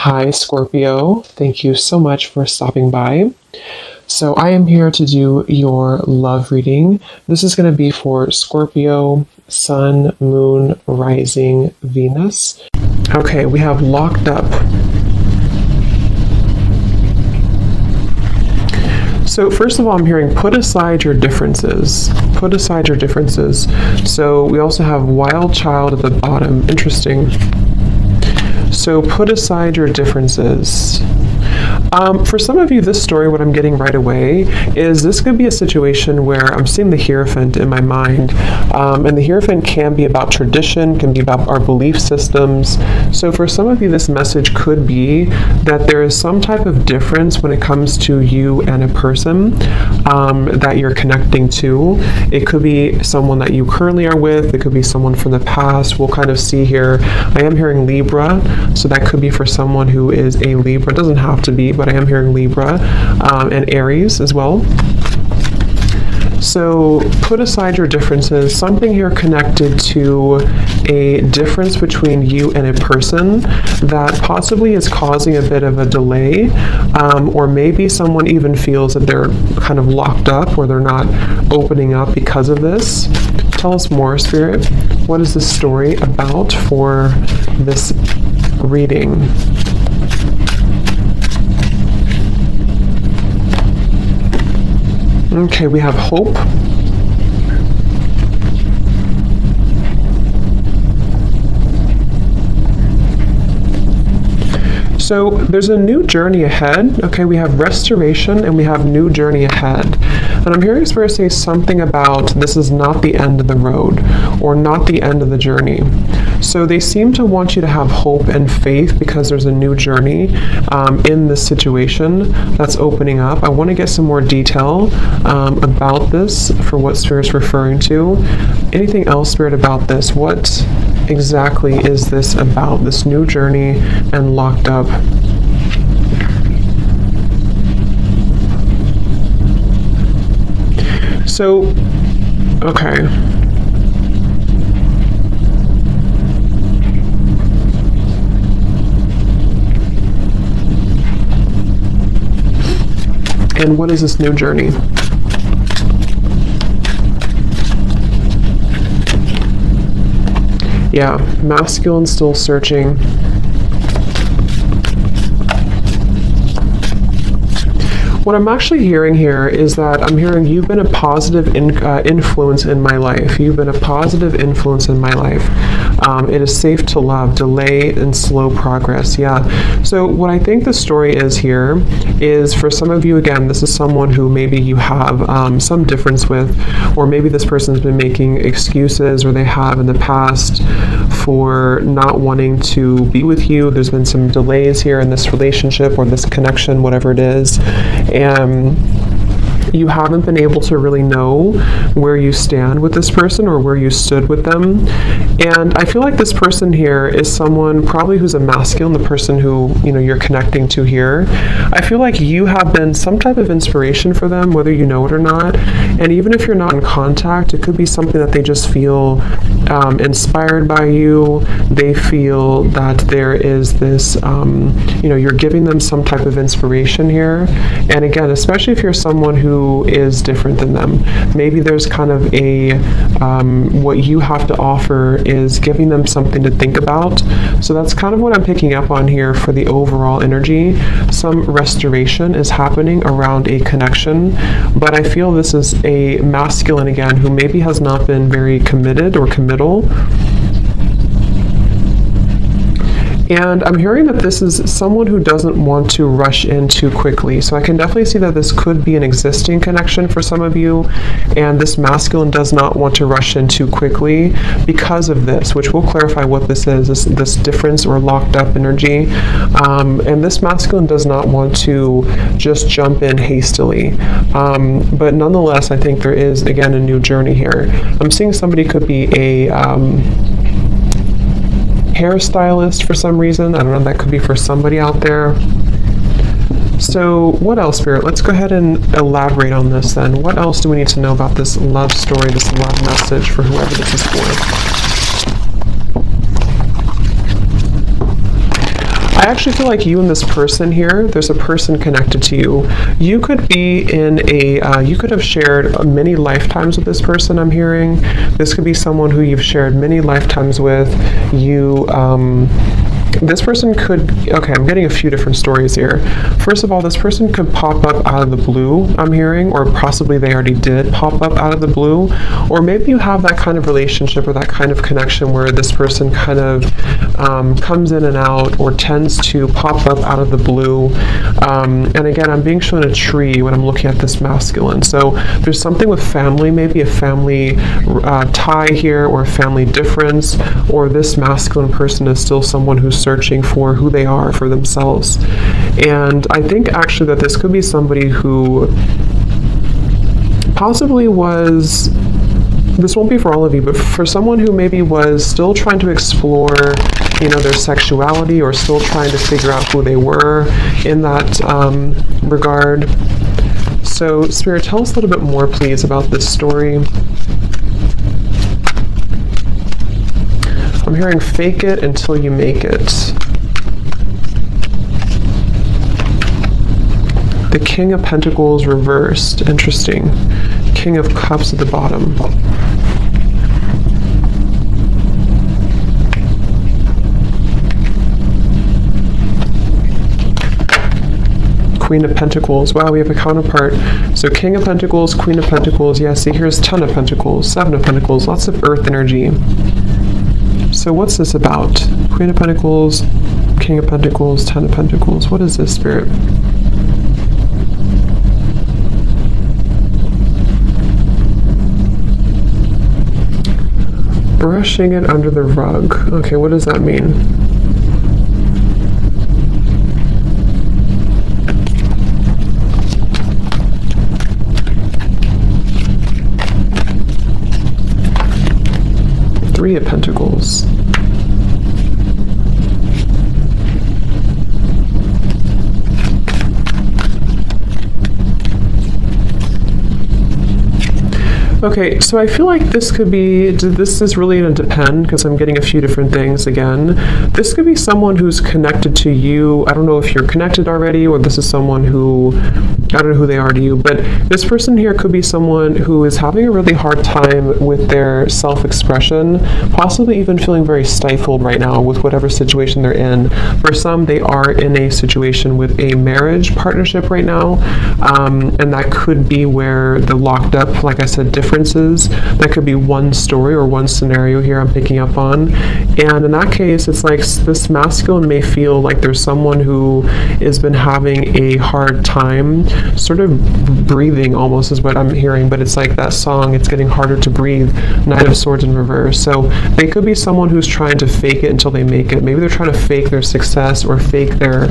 Hi, Scorpio. Thank you so much for stopping by. So I am here to do your love reading. This is going to be for Scorpio, Sun, Moon, Rising, Venus. Okay, we have locked up. So first of all, I'm hearing put aside your differences. Put aside your differences. So we also have wild child at the bottom. Interesting. So put aside your differences. For some of you, this story, what I'm getting right away is this could be a situation where I'm seeing the Hierophant in my mind. And the Hierophant can be about tradition, can be about our belief systems. So for some of you, this message could be that there is some type of difference when it comes to you and a person that you're connecting to. It could be someone that you currently are with. It could be someone from the past. We'll kind of see here. I am hearing Libra, so that could be for someone who is a Libra. It doesn't have to be, but I am hearing Libra and Aries as well. So put aside your differences. Something here connected to a difference between you and a person that possibly is causing a bit of a delay, or maybe someone even feels that they're kind of locked up or they're not opening up because of this. Tell us more, Spirit. What is this story about for this reading? Okay, we have hope. So there's a new journey ahead. Okay, we have restoration and we have new journey ahead. And I'm hearing Spirit say something about this is not the end of the road or not the end of the journey. So they seem to want you to have hope and faith because there's a new journey in this situation that's opening up. I want to get some more detail about this for what Spirit's referring to. Anything else, Spirit, about this? What exactly is this about, this new journey and locked up? So, okay. And what is this new journey? Yeah, masculine still searching. What I'm actually hearing here is that I'm hearing you've been a positive influence in my life. You've been a positive influence in my life. It is safe to love, delay and slow progress. Yeah. So what I think the story is here is for some of you, again, this is someone who maybe you have some difference with, or maybe this person's been making excuses or they have in the past for not wanting to be with you. There's been some delays here in this relationship or this connection, whatever it is. And you haven't been able to really know where you stand with this person or where you stood with them. And I feel like this person here is someone probably who's a masculine, the person who, you know, you're connecting to here. I feel like you have been some type of inspiration for them, whether you know it or not. And even if you're not in contact, it could be something that they just feel inspired by you. They feel that there is this, you know, you're giving them some type of inspiration here. And again, especially if you're someone who is different than them, maybe there's kind of a what you have to offer is giving them something to think about. So that's kind of what I'm picking up on here for the overall energy. Some restoration is happening around a connection, but I feel this is a masculine again who maybe has not been very committed or committal. And I'm hearing that this is someone who doesn't want to rush in too quickly. So I can definitely see that this could be an existing connection for some of you. And this masculine does not want to rush in too quickly because of this, which we'll clarify what this is, this difference or locked up energy. And this masculine does not want to just jump in hastily. But nonetheless, I think there is, again, a new journey here. I'm seeing somebody could be a hairstylist for some reason. I don't know, that could be for somebody out there. So what else, Spirit? Let's go ahead and elaborate on this then. What else do we need to know about this love story, this love message for whoever this is for? I actually feel like you and this person here, there's a person connected to you. You could be in you could have shared many lifetimes with this person, I'm hearing. This could be someone who you've shared many lifetimes with. This person could, okay, I'm getting a few different stories here. First of all, this person could pop up out of the blue, I'm hearing, or possibly they already did pop up out of the blue. Or maybe you have that kind of relationship or that kind of connection where this person kind of comes in and out or tends to pop up out of the blue. And again, I'm being shown a tree when I'm looking at this masculine. So there's something with family, maybe a family tie here or a family difference, or this masculine person is still someone who's searching for who they are for themselves. And I think actually that this could be somebody who possibly was, this won't be for all of you, but for someone who maybe was still trying to explore, you know, their sexuality, or still trying to figure out who they were in that regard. So Spirit, tell us a little bit more, please, about this story. I'm hearing fake it until you make it. The King of Pentacles reversed. Interesting. King of Cups at the bottom. Queen of Pentacles. Wow, we have a counterpart. So King of Pentacles, Queen of Pentacles. Yeah, see, here's Ten of Pentacles, Seven of Pentacles. Lots of earth energy. So what's this about? Queen of Pentacles, King of Pentacles, Ten of Pentacles. What is this, Spirit? Brushing it under the rug. Okay, what does that mean? Three of Pentacles. Okay, so I feel like this could be, this is really going to depend because I'm getting a few different things again. This could be someone who's connected to you. I don't know if you're connected already, or this is someone who, I don't know who they are to you, but this person here could be someone who is having a really hard time with their self-expression, possibly even feeling very stifled right now with whatever situation they're in. For some, they are in a situation with a marriage partnership right now, and that could be where the locked up, like I said, differences. That could be one story or one scenario here I'm picking up on. And in that case, it's like this masculine may feel like there's someone who has been having a hard time sort of breathing, almost is what I'm hearing, but it's like that song, it's getting harder to breathe, Knight of Swords in reverse. So they could be someone who's trying to fake it until they make it. Maybe they're trying to fake their success or fake their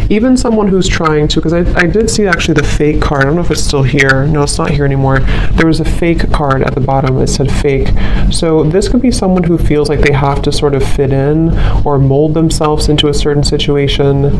even someone who's trying to, because I did see actually the fake card. I don't know if it's still here. No, it's not here anymore. There was a fake card at the bottom. It said fake. So this could be someone who feels like they have to sort of fit in or mold themselves into a certain situation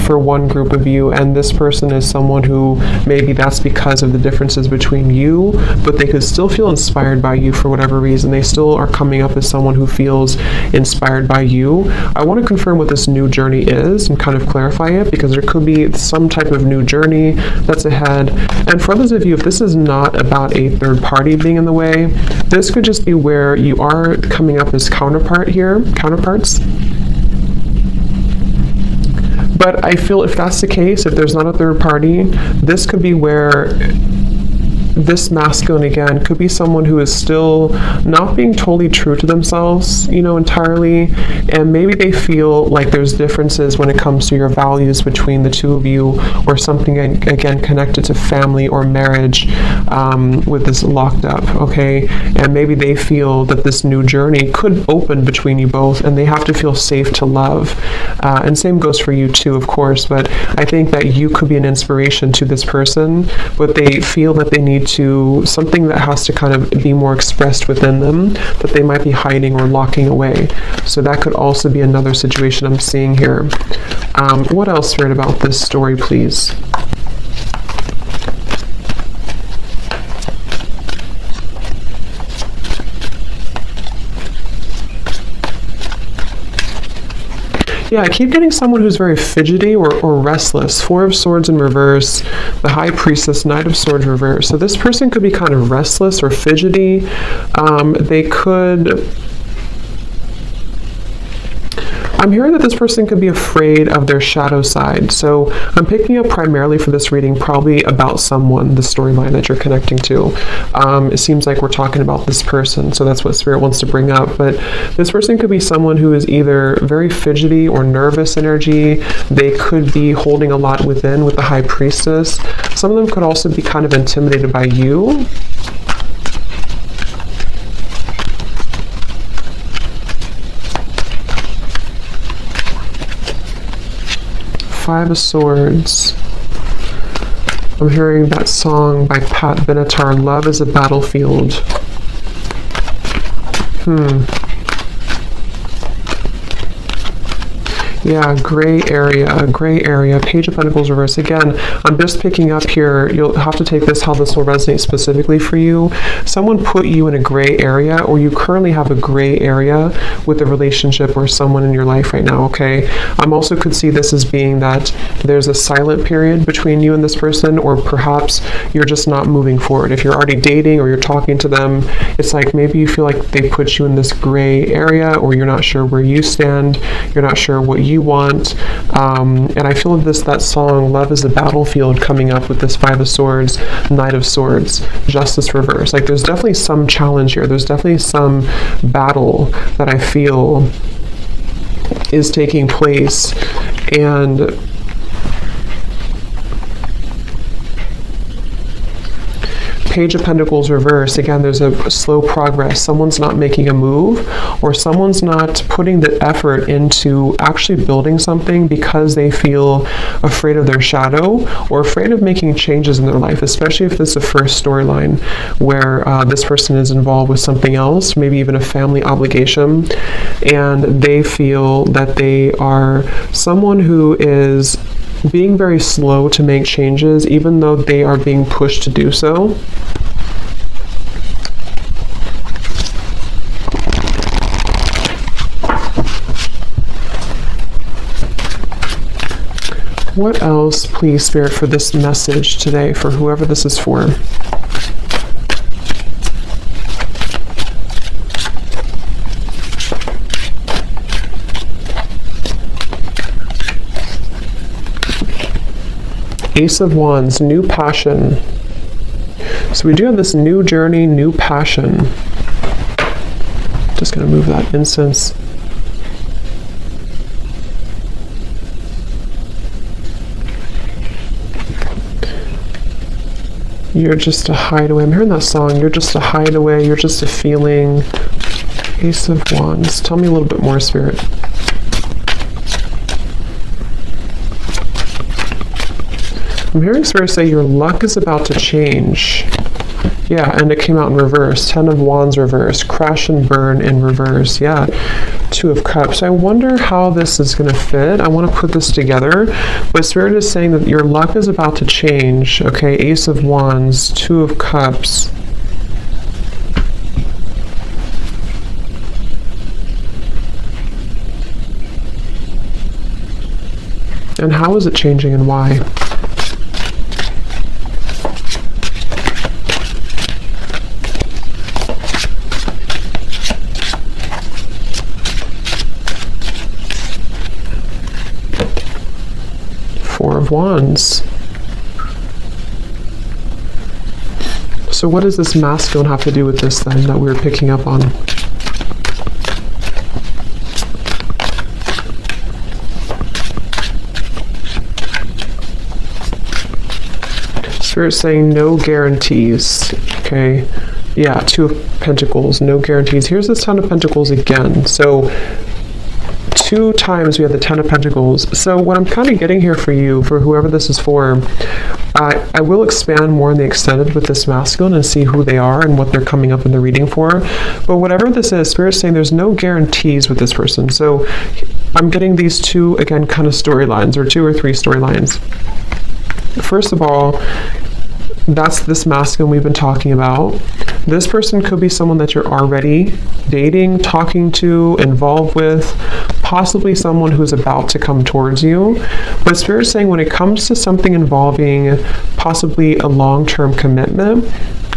for one group of you, and this person is someone who maybe that's because of the differences between you, but they could still feel inspired by you for whatever reason. They still are coming up as someone who feels inspired by you. I want to confirm what this new journey is and kind of clarify it, because there could be some type of new journey that's ahead. And for others of you, if this is not about a third party being in the way, this could just be where you are coming up as counterparts. But I feel if that's the case, if there's not a third party, this could be where this masculine, again, could be someone who is still not being totally true to themselves, you know, entirely, and maybe they feel like there's differences when it comes to your values between the two of you, or something, again, connected to family or marriage with this locked up, okay? And maybe they feel that this new journey could open between you both, and they have to feel safe to love. And same goes for you too, of course, but I think that you could be an inspiration to this person, but they feel that they need to something that has to kind of be more expressed within them, that they might be hiding or locking away. So that could also be another situation I'm seeing here. What else, Spirit, about this story, please? Yeah, I keep getting someone who's very fidgety or restless. Four of Swords in reverse, the High Priestess, Knight of Swords reverse. So this person could be kind of restless or fidgety. They could... I'm hearing that this person could be afraid of their shadow side. So I'm picking up primarily for this reading probably about someone, the storyline that you're connecting to. It seems like we're talking about this person, so that's what Spirit wants to bring up. But this person could be someone who is either very fidgety or nervous energy. They could be holding a lot within with the High Priestess. Some of them could also be kind of intimidated by you. Five of Swords. I'm hearing that song by Pat Benatar, Love is a Battlefield. Yeah, gray area, Page of Pentacles reverse. Again, I'm just picking up here, you'll have to take this how this will resonate specifically for you. Someone put you in a gray area, or you currently have a gray area with a relationship or someone in your life right now, okay? Also could see this as being that there's a silent period between you and this person, or perhaps you're just not moving forward. If you're already dating or you're talking to them, it's like maybe you feel like they put you in this gray area, or you're not sure where you stand, you're not sure what you want, and I feel that song Love is a Battlefield coming up with this Five of Swords, Knight of Swords, Justice reverse. Like there's definitely some challenge here, there's definitely some battle that I feel is taking place. And Page of Pentacles reverse, again, there's a slow progress. Someone's not making a move, or someone's not putting the effort into actually building something because they feel afraid of their shadow or afraid of making changes in their life, especially if this is the first storyline where this person is involved with something else, maybe even a family obligation, and they feel that they are someone who is being very slow to make changes, even though they are being pushed to do so. What else, please, Spirit, for this message today, for whoever this is for? Ace of Wands, new passion. So we do have this new journey, new passion. Just going to move that incense. You're just a hideaway. I'm hearing that song. You're just a hideaway. You're just a feeling. Ace of Wands. Tell me a little bit more, Spirit. I'm hearing Spirit say your luck is about to change. Yeah, and it came out in reverse. 10 of Wands reverse. Crash and burn in reverse. Yeah. 2 of Cups. I wonder how this is going to fit. I want to put this together. But Spirit is saying that your luck is about to change. Okay, Ace of Wands, 2 of Cups. And how is it changing and why? Wands. So what does this masculine have to do with this then that we're picking up on? Spirit saying no guarantees. Okay. Yeah, 2 of Pentacles, no guarantees. Here's this 10 of Pentacles again. So 2 times we have the 10 of Pentacles. So what I'm kind of getting here for you, for whoever this is for, I will expand more in the extended with this masculine and see who they are and what they're coming up in the reading for. But whatever this is, Spirit's saying there's no guarantees with this person. So I'm getting these 2, again, kind of storylines, or 2 or 3 storylines. First of all, that's this masculine we've been talking about. This person could be someone that you're already dating, talking to, involved with, possibly someone who's about to come towards you. But Spirit's saying when it comes to something involving possibly a long-term commitment,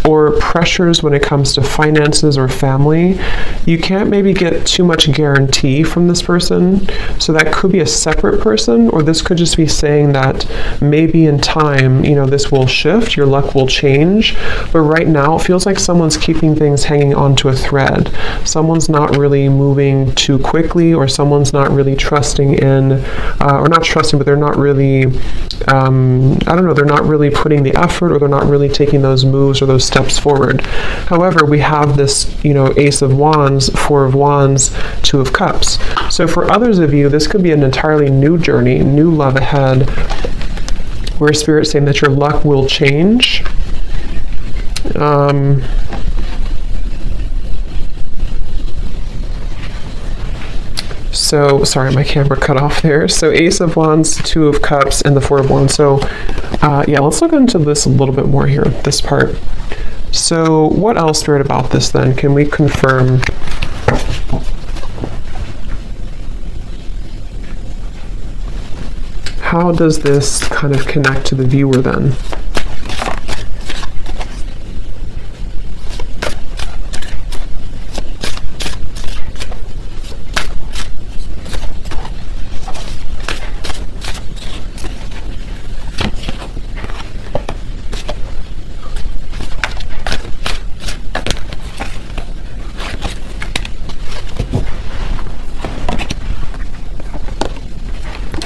or pressures when it comes to finances or family, you can't maybe get too much guarantee from this person. So that could be a separate person, or this could just be saying that maybe in time, you know, this will shift, your luck will change. But right now, it feels like someone's keeping things hanging onto a thread. Someone's not really moving too quickly, or someone's not really trusting in, or not trusting, but they're not really, I don't know, they're not really putting the effort, or they're not really taking those moves or those steps forward. However, we have this, you know, Ace of Wands, Four of Wands, Two of Cups. So for others of you, this could be an entirely new journey, new love ahead, where Spirit's saying that your luck will change. So, sorry, my camera cut off there. So Ace of Wands, Two of Cups, and the Four of Wands. So, yeah, let's look into this a little bit more here, this part. So what else, Spirit, about this then? Can we confirm? How does this kind of connect to the viewer then?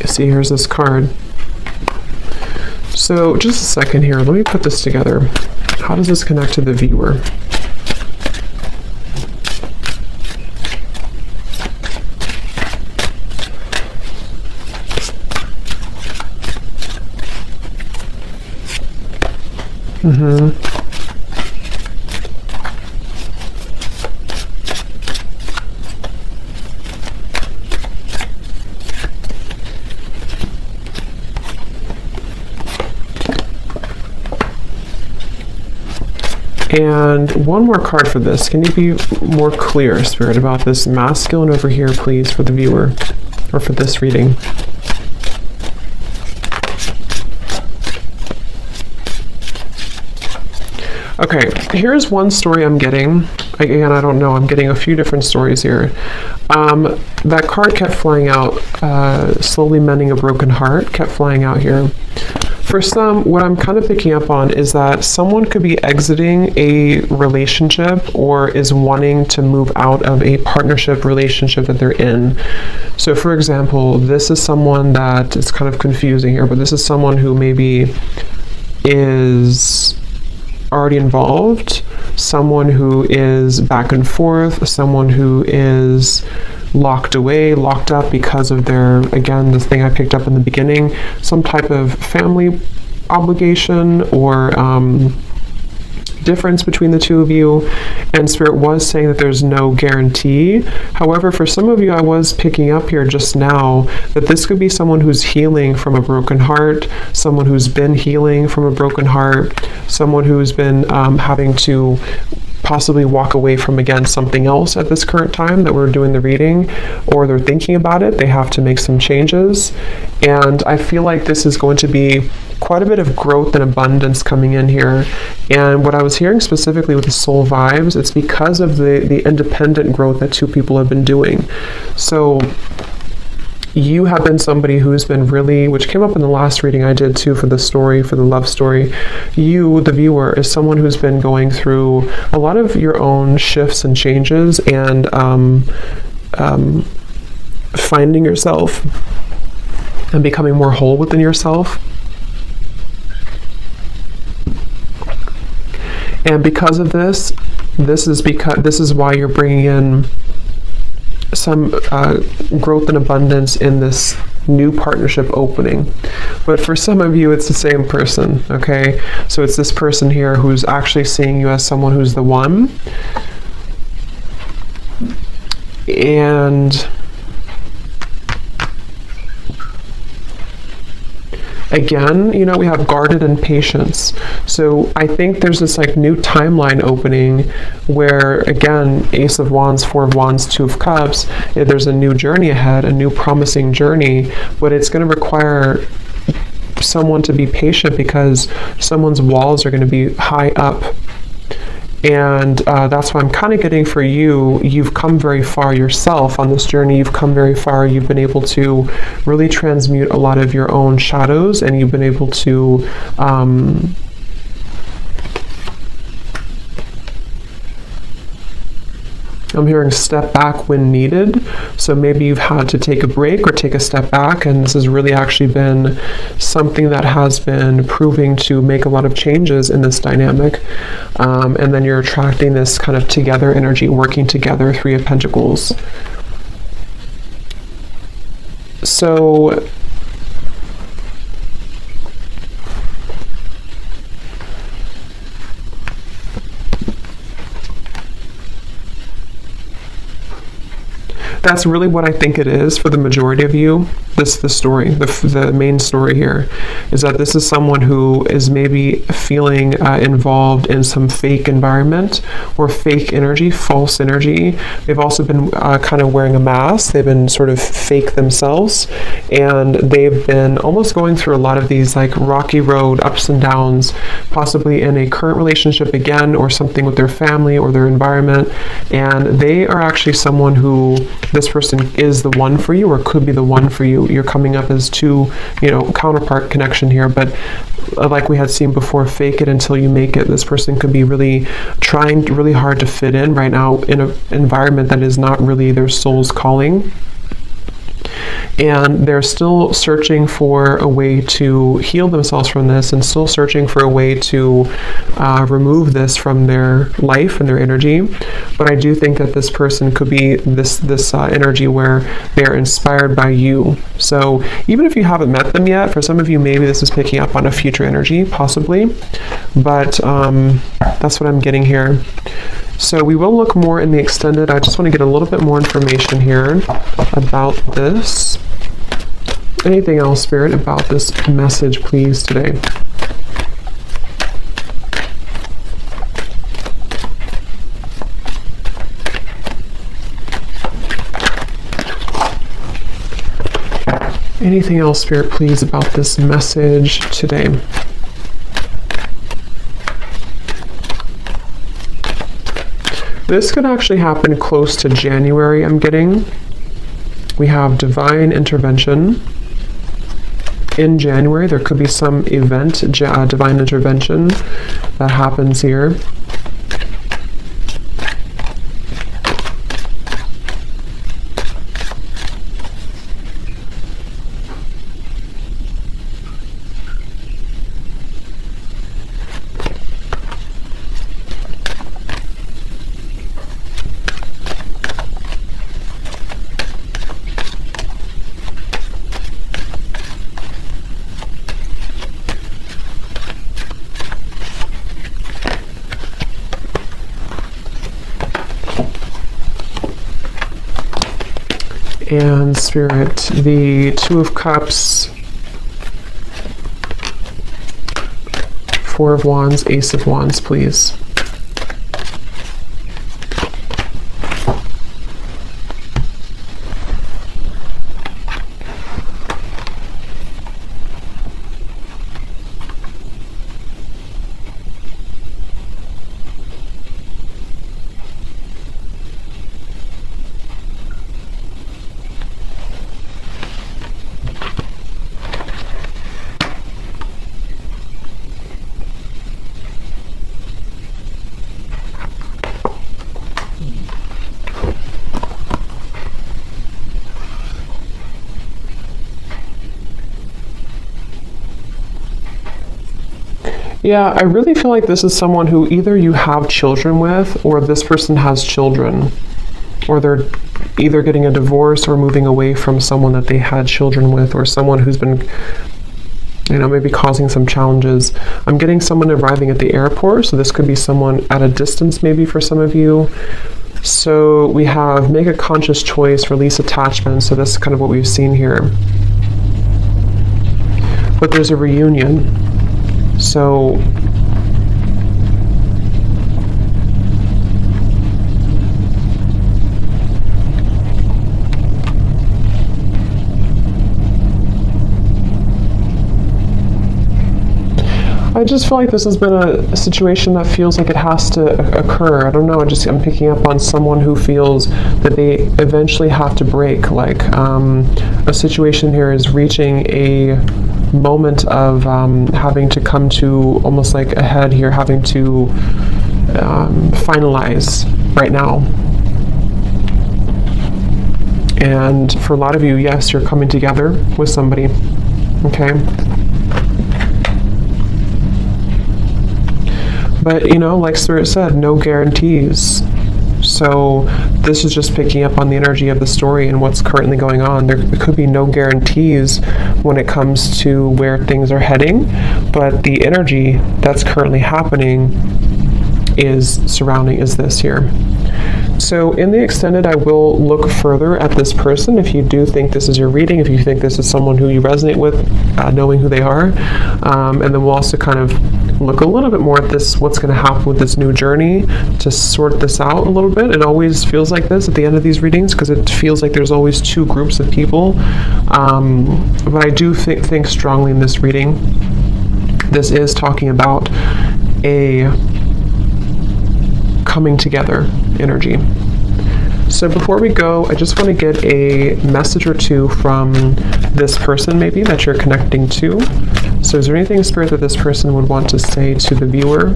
See, here's this card. So just a second here, let me put this together. How does this connect to the viewer? And one more card for this. Can you be more clear, Spirit, about this masculine over here, please, for the viewer, or for this reading? Okay, here's one story I'm getting. Again, I don't know, I'm getting a few different stories here. That card kept flying out, slowly mending a broken heart, kept flying out here. For some, what I'm kind of picking up on is that someone could be exiting a relationship or is wanting to move out of a partnership relationship that they're in. So for example, this is someone that, it's kind of confusing here, but this is someone who maybe is already involved, someone who is back and forth, someone who is locked away, locked up because of their, again, this thing I picked up in the beginning, some type of family obligation or difference between the two of you. And Spirit was saying that there's no guarantee. However, for some of you, I was picking up here just now that this could be someone who's healing from a broken heart, someone who's been healing from a broken heart, someone who's been having to possibly walk away from, again, something else at this current time that we're doing the reading, or they're thinking about it, they have to make some changes. And I feel like this is going to be quite a bit of growth and abundance coming in here. And what I was hearing specifically with the soul vibes, it's because of the independent growth that two people have been doing. So you have been somebody who's been really, which came up in the last reading I did too for the story, for the love story. You, the viewer, is someone who's been going through a lot of your own shifts and changes and finding yourself and becoming more whole within yourself. And because of this, this is why you're bringing in some growth and abundance in this new partnership opening. But for some of you, it's the same person, okay? So it's this person here who's actually seeing you as someone who's the one. And Again, you know, we have guarded and patience. So I think there's this like new timeline opening where, again, Ace of Wands, Four of Wands, Two of Cups, there's a new journey ahead, a new promising journey, but it's going to require someone to be patient because someone's walls are going to be high up. And that's why I'm kind of getting for you, you've come very far yourself on this journey. You've come very far. You've been able to really transmute a lot of your own shadows, and you've been able to I'm hearing step back when needed. So maybe you've had to take a break or take a step back, and this has really actually been something that has been proving to make a lot of changes in this dynamic. And then you're attracting this kind of together energy, working together, Three of Pentacles. So that's really what I think it is for the majority of you. The story, the main story here is that this is someone who is maybe feeling involved in some fake environment or fake energy, false energy. They've also been kind of wearing a mask. They've been sort of fake themselves, and they've been almost going through a lot of these like rocky road ups and downs, possibly in a current relationship again, or something with their family or their environment. And they are actually someone who, this person is the one for you, or could be the one for you. You're coming up as two, you know, counterpart connection here, but like we had seen before, fake it until you make it. This person could be really trying really hard to fit in right now in an environment that is not really their soul's calling. And they're still searching for a way to heal themselves from this, and still searching for a way to remove this from their life and their energy. But I do think that this person could be this energy where they're inspired by you. So even if you haven't met them yet, for some of you, maybe this is picking up on a future energy, possibly. But that's what I'm getting here. So we will look more in the extended. I just want to get a little bit more information here about this. Anything else, Spirit, about this message, please, today? Anything else, Spirit, please, about this message today? This could actually happen close to January, I'm getting. We have divine intervention. In January, there could be some event, divine intervention that happens here. And Spirit, the Two of Cups, Four of Wands, Ace of Wands, please. Yeah, I really feel like this is someone who either you have children with, or this person has children, or they're either getting a divorce or moving away from someone that they had children with, or someone who's been, you know, maybe causing some challenges. I'm getting someone arriving at the airport, so this could be someone at a distance maybe for some of you. So we have make a conscious choice, release attachment. So that's kind of what we've seen here. but there's a reunion. So I just feel like this has been a situation that feels like it has to occur. I don't know, I'm picking up on someone who feels that they eventually have to break. Like a situation here is reaching a moment of having to come to almost like a head here, having to finalize right now. And for a lot of you, yes, you're coming together with somebody, okay? But, you know, like Spirit said, no guarantees. So this is just picking up on the energy of the story and what's currently going on. There could be no guarantees when it comes to where things are heading, but the energy that's currently happening is this here. So in the extended, I will look further at this person. If you do think this is your reading, if you think this is someone who you resonate with, knowing who they are, and then we'll also kind of look a little bit more at this, what's going to happen with this new journey to sort this out a little bit. It always feels like this at the end of these readings because it feels like there's always two groups of people. But I do think strongly in this reading. This is talking about a coming together energy. So before we go, I just want to get a message or two from this person maybe that you're connecting to. So is there anything, Spirit, that this person would want to say to the viewer?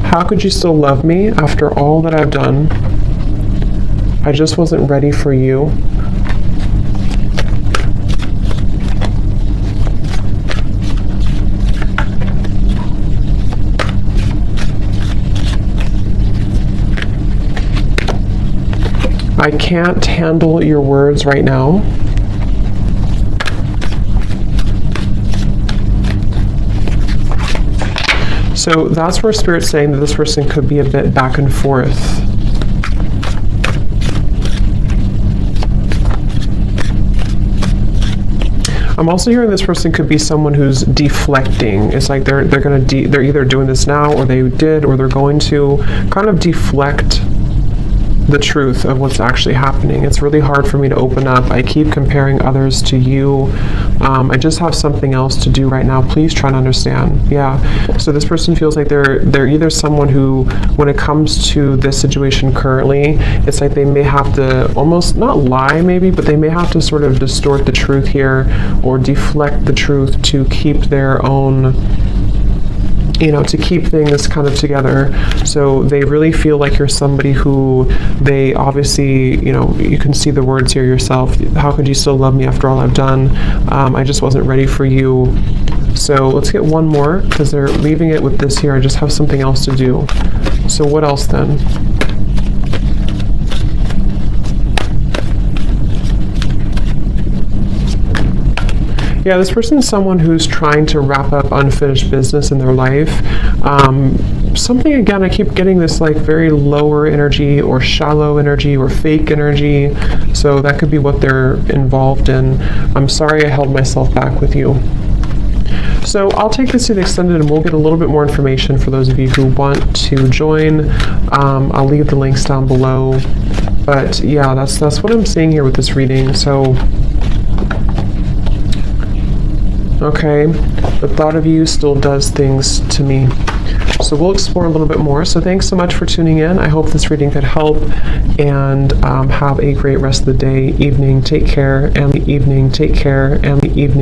How could you still love me after all that I've done? I just wasn't ready for you. I can't handle your words right now. So that's where Spirit's saying that this person could be a bit back and forth. I'm also hearing this person could be someone who's deflecting. It's like they're either doing this now, or they did, or they're going to kind of deflect the truth of what's actually happening. It's really hard for me to open up. I keep comparing others to you. I just have something else to do right now. Please try to understand. Yeah. So this person feels like they're either someone who, when it comes to this situation currently, it's like they may have to almost not lie maybe, but they may have to sort of distort the truth here or deflect the truth to keep their own, you know, to keep things kind of together. So they really feel like you're somebody who they obviously, you know, you can see the words here yourself. How could you still love me after all I've done? I just wasn't ready for you. So let's get one more because they're leaving it with this here. I just have something else to do. So what else then? Yeah, this person is someone who's trying to wrap up unfinished business in their life. Something, again, I keep getting this like very lower energy or shallow energy or fake energy. So that could be what they're involved in. I'm sorry I held myself back with you. So I'll take this to the extended and we'll get a little bit more information for those of you who want to join. I'll leave the links down below. But yeah, that's what I'm seeing here with this reading. So okay, the thought of you still does things to me. So we'll explore a little bit more. So thanks so much for tuning in. I hope this reading could help, and have a great rest of the day, evening. Take care, and the evening. Take care, and the evening.